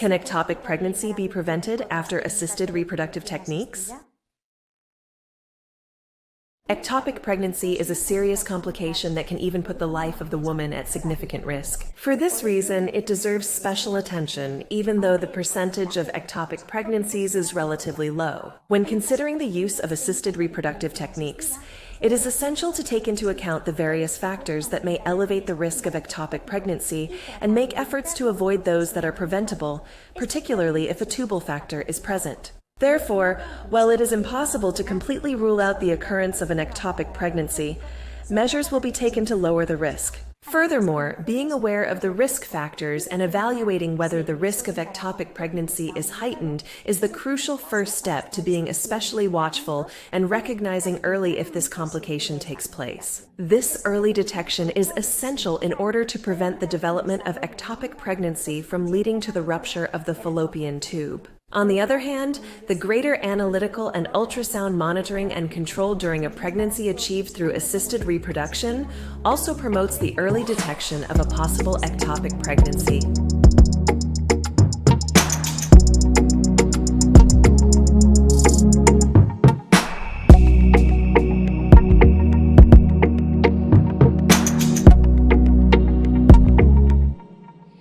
Can ectopic pregnancy be prevented after assisted reproductive techniques? Ectopic pregnancy is a serious complication that can even put the life of the woman at significant risk. For this reason, it deserves special attention, even though the percentage of ectopic pregnancies is relatively low. When considering the use of assisted reproductive techniques, it is essential to take into account the various factors that may elevate the risk of ectopic pregnancy and make efforts to avoid those that are preventable, particularly if a tubal factor is present. Therefore, while it is impossible to completely rule out the occurrence of an ectopic pregnancy, measures will be taken to lower the risk. Furthermore, being aware of the risk factors and evaluating whether the risk of ectopic pregnancy is heightened is the crucial first step to being especially watchful and recognizing early if this complication takes place. This early detection is essential in order to prevent the development of ectopic pregnancy from leading to the rupture of the fallopian tube. On the other hand, the greater analytical and ultrasound monitoring and control during a pregnancy achieved through assisted reproduction also promotes the early detection of a possible ectopic pregnancy.